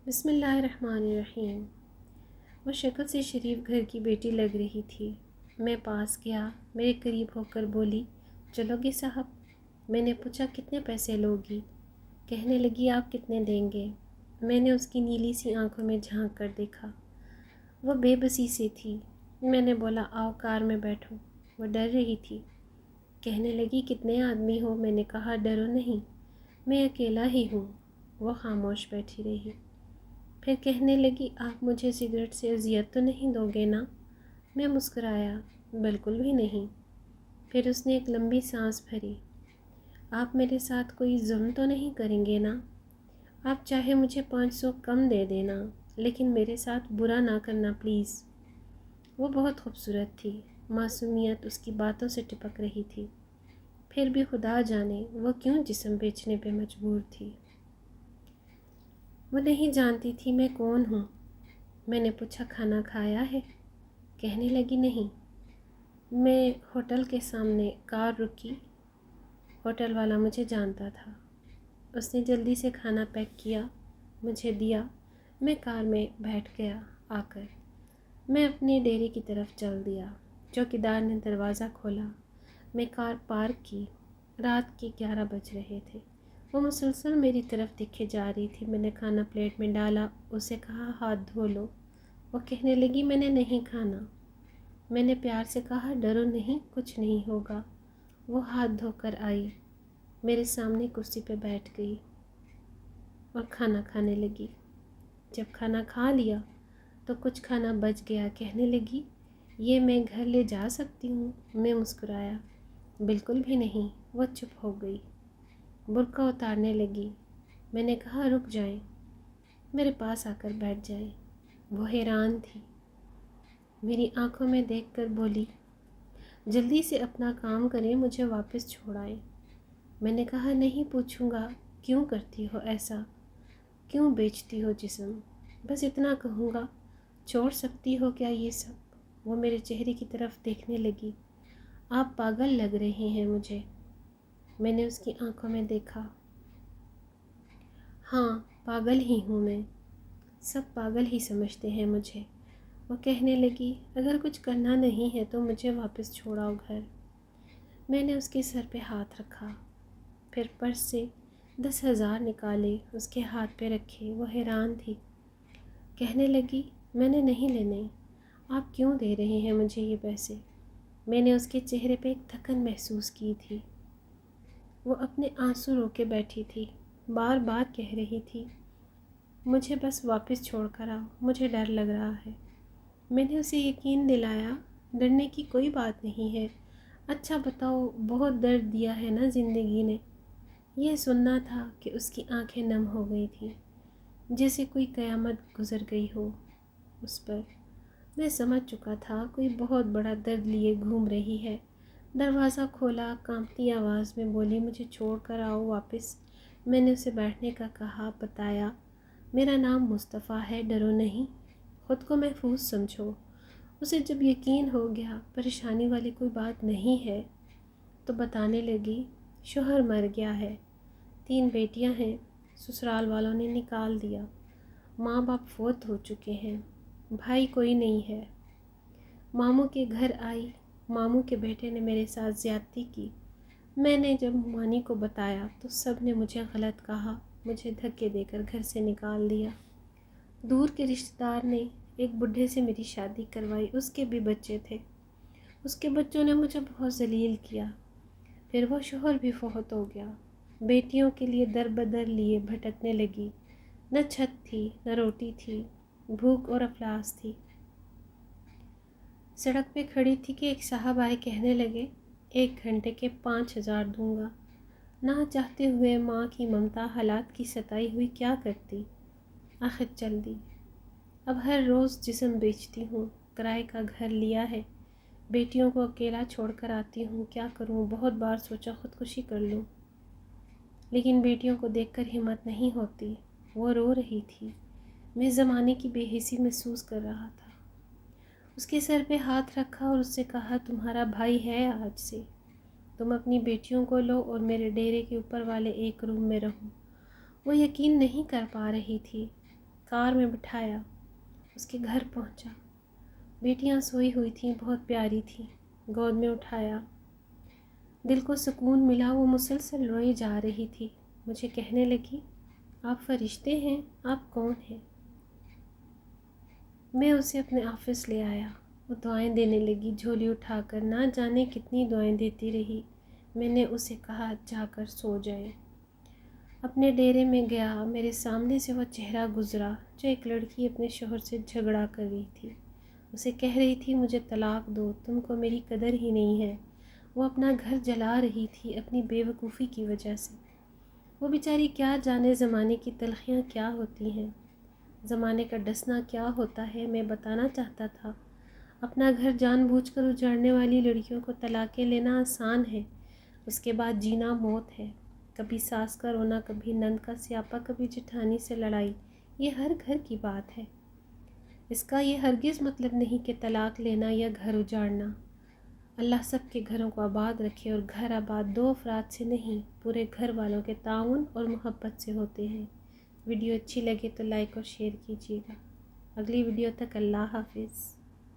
بسم اللہ الرحمن الرحیم۔ وہ شکل سے شریف گھر کی بیٹی لگ رہی تھی۔ میں پاس گیا، میرے قریب ہو کر بولی، چلو گے صاحب؟ میں نے پوچھا کتنے پیسے لوگی؟ کہنے لگی آپ کتنے دیں گے؟ میں نے اس کی نیلی سی آنکھوں میں جھانک کر دیکھا، وہ بے بسی سے تھی۔ میں نے بولا آؤ کار میں بیٹھو۔ وہ ڈر رہی تھی۔ کہنے لگی کتنے آدمی ہو؟ میں نے کہا ڈرو نہیں، میں اکیلا ہی ہوں۔ وہ خاموش بیٹھی رہی، پھر کہنے لگی آپ مجھے سگریٹ سے اذیت تو نہیں دو گے نا؟ میں مسکرایا، بالکل بھی نہیں۔ پھر اس نے ایک لمبی سانس بھری، آپ میرے ساتھ کوئی ظلم تو نہیں کریں گے نا؟ آپ چاہے مجھے 500 کم دے دینا، لیکن میرے ساتھ برا نہ کرنا پلیز۔ وہ بہت خوبصورت تھی، معصومیت اس کی باتوں سے ٹپک رہی تھی، پھر بھی خدا جانے وہ کیوں جسم بیچنے پہ مجبور تھی۔ وہ نہیں جانتی تھی میں کون ہوں۔ میں نے پوچھا کھانا کھایا ہے؟ کہنے لگی نہیں۔ میں ہوٹل کے سامنے کار رکی، ہوٹل والا مجھے جانتا تھا۔ اس نے جلدی سے کھانا پیک کیا، مجھے دیا، میں کار میں بیٹھ گیا۔ آ کر میں اپنے ڈیرے کی طرف چل دیا۔ چوکیدار نے دروازہ کھولا، میں کار پارک کی۔ رات کے 11 بج رہے تھے۔ وہ مسلسل میری طرف دیکھے جا رہی تھی۔ میں نے کھانا پلیٹ میں ڈالا، اسے کہا ہاتھ دھو لو۔ وہ کہنے لگی میں نے نہیں کھانا۔ میں نے پیار سے کہا ڈرو نہیں، کچھ نہیں ہوگا۔ وہ ہاتھ دھو کر آئی، میرے سامنے کرسی پہ بیٹھ گئی اور کھانا کھانے لگی۔ جب کھانا کھا لیا تو کچھ کھانا بچ گیا۔ کہنے لگی یہ میں گھر لے جا سکتی ہوں؟ میں مسکرایا، بالکل بھی نہیں۔ وہ چپ ہو گئی، برقع اتارنے لگی۔ میں نے کہا رک جائیں، میرے پاس آ کر بیٹھ جائیں۔ وہ حیران تھی، میری آنکھوں میں دیکھ کر بولی جلدی سے اپنا کام کریں، مجھے واپس چھوڑائیں۔ میں نے کہا نہیں پوچھوں گا کیوں کرتی ہو ایسا، کیوں بیچتی ہو جسم؟ بس اتنا کہوں گا، چھوڑ سکتی ہو کیا یہ سب؟ وہ میرے چہرے کی طرف دیکھنے لگی، آپ پاگل لگ رہے ہیں مجھے۔ میں نے اس کی آنکھوں میں دیکھا، ہاں پاگل ہی ہوں میں، سب پاگل ہی سمجھتے ہیں مجھے۔ وہ کہنے لگی اگر کچھ کرنا نہیں ہے تو مجھے واپس چھوڑاؤ گھر۔ میں نے اس کے سر پہ ہاتھ رکھا، پھر پرس سے 10,000 نکالے، اس کے ہاتھ پہ رکھے۔ وہ حیران تھی، کہنے لگی میں نے نہیں لینے، آپ کیوں دے رہے ہیں مجھے یہ پیسے؟ میں نے اس کے چہرے پہ ایک تھکن محسوس کی تھی۔ وہ اپنے آنسو رو کے بیٹھی تھی، بار بار کہہ رہی تھی مجھے بس واپس چھوڑ کر آؤ، مجھے ڈر لگ رہا ہے۔ میں نے اسے یقین دلایا ڈرنے کی کوئی بات نہیں ہے۔ اچھا بتاؤ بہت درد دیا ہے نا زندگی نے؟ یہ سننا تھا کہ اس کی آنکھیں نم ہو گئی تھیں، جیسے کوئی قیامت گزر گئی ہو اس پر۔ میں سمجھ چکا تھا کوئی بہت بڑا درد لیے گھوم رہی ہے۔ دروازہ کھولا، کانپتی آواز میں بولی مجھے چھوڑ کر آؤ واپس۔ میں نے اسے بیٹھنے کا کہا، بتایا میرا نام مصطفیٰ ہے، ڈرو نہیں، خود کو محفوظ سمجھو۔ اسے جب یقین ہو گیا پریشانی والی کوئی بات نہیں ہے تو بتانے لگی شوہر مر گیا ہے، 3 بیٹیاں ہیں، سسرال والوں نے نکال دیا، ماں باپ فوت ہو چکے ہیں، بھائی کوئی نہیں ہے۔ ماموں کے گھر آئی، ماموں کے بیٹے نے میرے ساتھ زیادتی کی۔ میں نے جب مانی کو بتایا تو سب نے مجھے غلط کہا، مجھے دھکے دے کر گھر سے نکال دیا۔ دور کے رشتہ دار نے ایک بڈھے سے میری شادی کروائی، اس کے بھی بچے تھے، اس کے بچوں نے مجھے بہت ذلیل کیا۔ پھر وہ شوہر بھی فوت ہو گیا، بیٹیوں کے لیے در بدر لیے بھٹکنے لگی، نہ چھت تھی نہ روٹی تھی، بھوک اور افلاس تھی۔ سڑک پہ کھڑی تھی کہ ایک صاحب آئے، کہنے لگے 1 گھنٹے کے 5,000 دوں گا۔ نہ چاہتے ہوئے ماں کی ممتا حالات کی ستائی ہوئی کیا کرتی، آخر چل دی۔ اب ہر روز جسم بیچتی ہوں، کرائے کا گھر لیا ہے، بیٹیوں کو اکیلا چھوڑ کر آتی ہوں، کیا کروں؟ بہت بار سوچا خودکشی کر لوں، لیکن بیٹیوں کو دیکھ کر ہمت نہیں ہوتی۔ وہ رو رہی تھی، میں زمانے کی بے حسی محسوس کر رہا تھا۔ اس کے سر پہ ہاتھ رکھا اور اس سے کہا تمہارا بھائی ہے آج سے، تم اپنی بیٹیوں کو لو اور میرے ڈیرے کے اوپر والے ایک روم میں رہو۔ وہ یقین نہیں کر پا رہی تھی، کار میں بٹھایا، اس کے گھر پہنچا۔ بیٹیاں سوئی ہوئی تھیں، بہت پیاری تھیں، گود میں اٹھایا۔ دل کو سکون ملا، وہ مسلسل روئی جا رہی تھی۔ مجھے کہنے لگی، آپ فرشتے ہیں، آپ کون ہیں؟ میں اسے اپنے آفس لے آیا۔ وہ دعائیں دینے لگی جھولی اٹھا کر، نہ جانے کتنی دعائیں دیتی رہی۔ میں نے اسے کہا جا کر سو جائے۔ اپنے ڈیرے میں گیا، میرے سامنے سے وہ چہرہ گزرا جو ایک لڑکی اپنے شوہر سے جھگڑا کر رہی تھی، اسے کہہ رہی تھی مجھے طلاق دو، تم کو میری قدر ہی نہیں ہے۔ وہ اپنا گھر جلا رہی تھی اپنی بے وقوفی کی وجہ سے۔ وہ بیچاری کیا جانے زمانے کی تلخیاں کیا ہوتی ہیں، زمانے کا ڈسنا کیا ہوتا ہے۔ میں بتانا چاہتا تھا، اپنا گھر جان بوجھ کر اجاڑنے والی لڑکیوں کو طلاقیں لینا آسان ہے، اس کے بعد جینا موت ہے۔ کبھی ساس کا رونا، کبھی نند کا سیاپا، کبھی جٹھانی سے لڑائی، یہ ہر گھر کی بات ہے۔ اس کا یہ ہرگز مطلب نہیں کہ طلاق لینا یا گھر اجاڑنا۔ اللہ سب کے گھروں کو آباد رکھے، اور گھر آباد دو افراد سے نہیں، پورے گھر والوں کے تعاون اور محبت سے ہوتے ہیں۔ ویڈیو اچھی لگے تو لائک اور شیئر کیجیے گا۔ اگلی ویڈیو تک اللہ حافظ۔